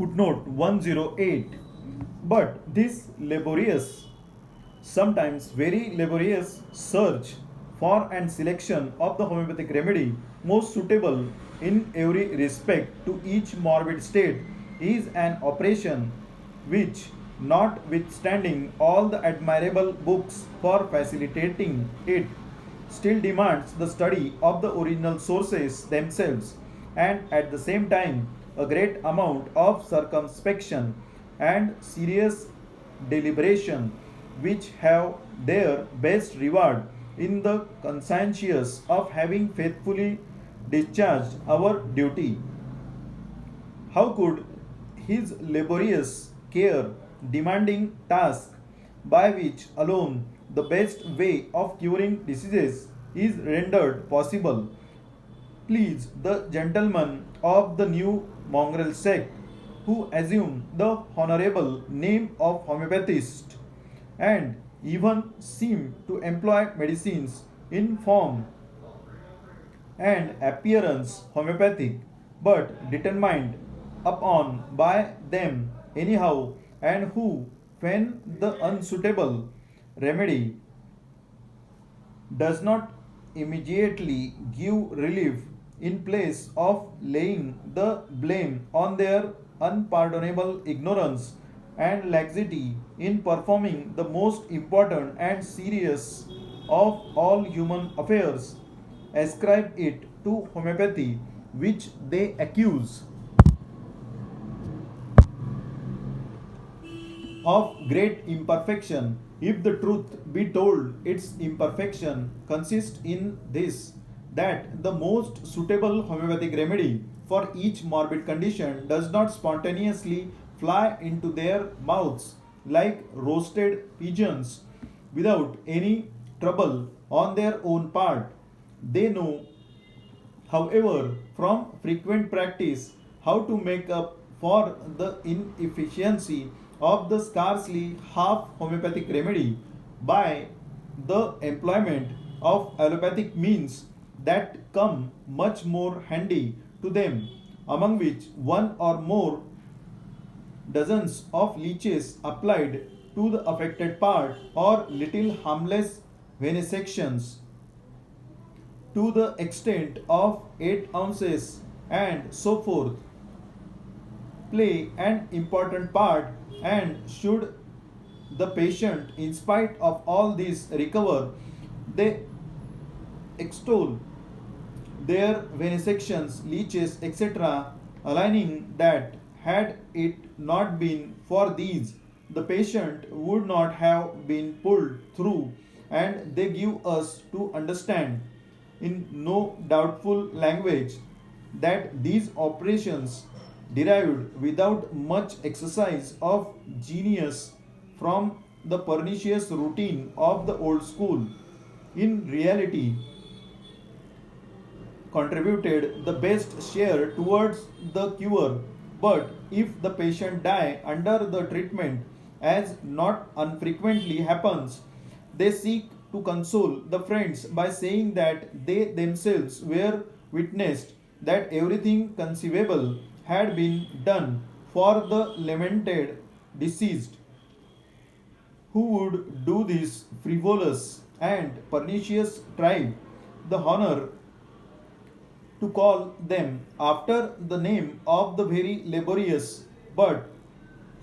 Footnote 108. But this laborious, sometimes very laborious search for and selection of the homeopathic remedy most suitable in every respect to each morbid state is an operation which, notwithstanding all the admirable books for facilitating it, still demands the study of the original sources themselves and at the same time a great amount of circumspection and serious deliberation which have their best reward in the conscientious of having faithfully discharged our duty. How could his laborious care demanding task, by which alone the best way of curing diseases is rendered possible, please the gentlemen of the new mongrel sect who assume the honorable name of homeopathist and even seem to employ medicines in form and appearance homeopathic, but determined upon by them anyhow, and who, when the unsuitable remedy does not immediately give relief, in place of laying the blame on their unpardonable ignorance and laxity in performing the most important and serious of all human affairs, ascribe it to homeopathy, which they accuse of great imperfection. If the truth be told, its imperfection consists in this, that the most suitable homeopathic remedy for each morbid condition does not spontaneously fly into their mouths like roasted pigeons without any trouble on their own part. They know, however, from frequent practice, how to make up for the inefficiency of the scarcely half homeopathic remedy by the employment of allopathic means that come much more handy to them, among which one or more dozens of leeches applied to the affected part or little harmless venesections to the extent of 8 ounces and so forth play an important part, and should the patient in spite of all this recover, they extol their venesections, leeches, etc., aligning that had it not been for these, the patient would not have been pulled through, and they give us to understand in no doubtful language that these operations derived without much exercise of genius from the pernicious routine of the old school, in reality contributed the best share towards the cure. But if the patient die under the treatment, as not unfrequently happens, they seek to console the friends by saying that they themselves were witnessed that everything conceivable had been done for the lamented deceased. Who would do this frivolous and pernicious tribe the honor to call them after the name of the very laborious but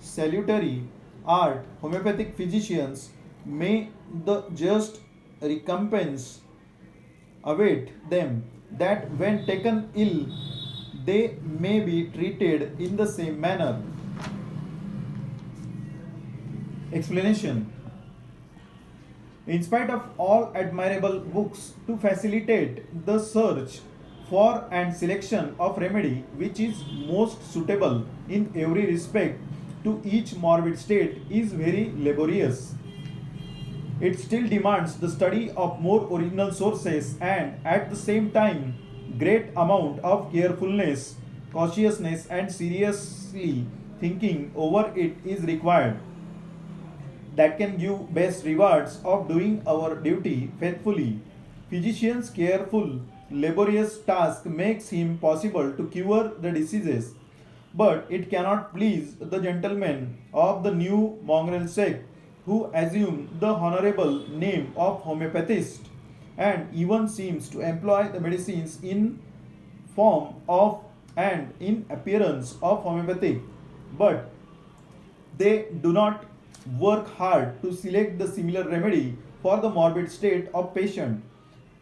salutary art, homeopathic physicians, may the just recompense await them, that when taken ill they may be treated in the same manner. Explanation. In spite of all admirable books to facilitate the search for and selection of remedy which is most suitable in every respect to each morbid state is very laborious. It still demands the study of more original sources and at the same time great amount of carefulness, cautiousness and seriously thinking over it is required that can give best rewards of doing our duty faithfully. Physician's careful, laborious task makes him possible to cure the diseases But it cannot please the gentlemen of the new mongrel sect who assume the honorable name of homeopathist and even seems to employ the medicines in form of and in appearance of homeopathic, but they do not work hard to select the similar remedy for the morbid state of patient.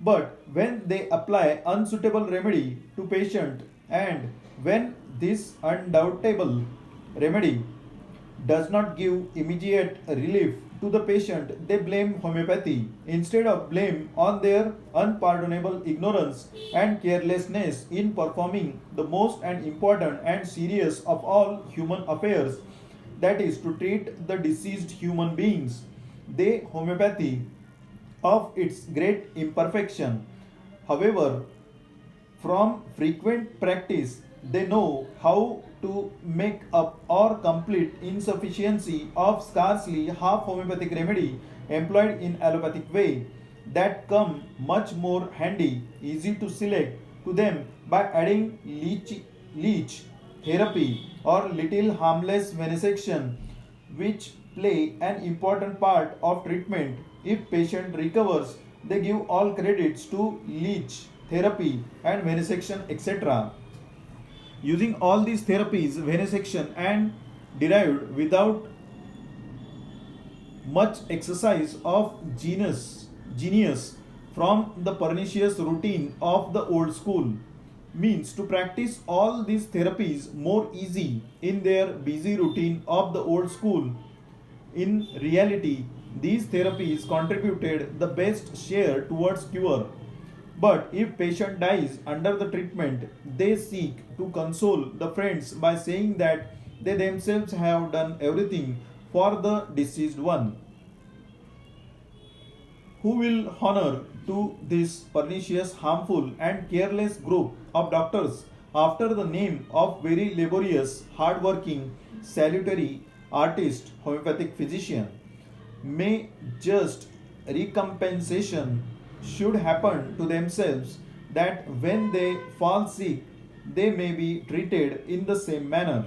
But when they apply unsuitable remedy to patient and when this undoubtable remedy does not give immediate relief to the patient, they blame homeopathy instead of blame on their unpardonable ignorance and carelessness in performing the most and important and serious of all human affairs, that is, to treat the deceased human beings. They, homeopathy, of its great imperfection. However, from frequent practice, they know how to make up or complete insufficiency of scarcely half homeopathic remedy employed in allopathic way that come much more handy, easy to select to them by adding leech therapy or little harmless venesection, which play an important part of treatment. If patient recovers, they give all credits to leech therapy and venesection, etc. Using all these therapies, venesection and derived without much exercise of genius from the pernicious routine of the old school, means to practice all these therapies more easy in their busy routine of the old school. In reality, these therapies contributed the best share towards cure. But if patient dies under the treatment, they seek to console the friends by saying that they themselves have done everything for the deceased one. Who will honor to this pernicious, harmful, and careless group of doctors after the name of very laborious, hard-working, salutary artist, homeopathic physician? May just recompensation should happen to themselves that when they fall sick, they may be treated in the same manner.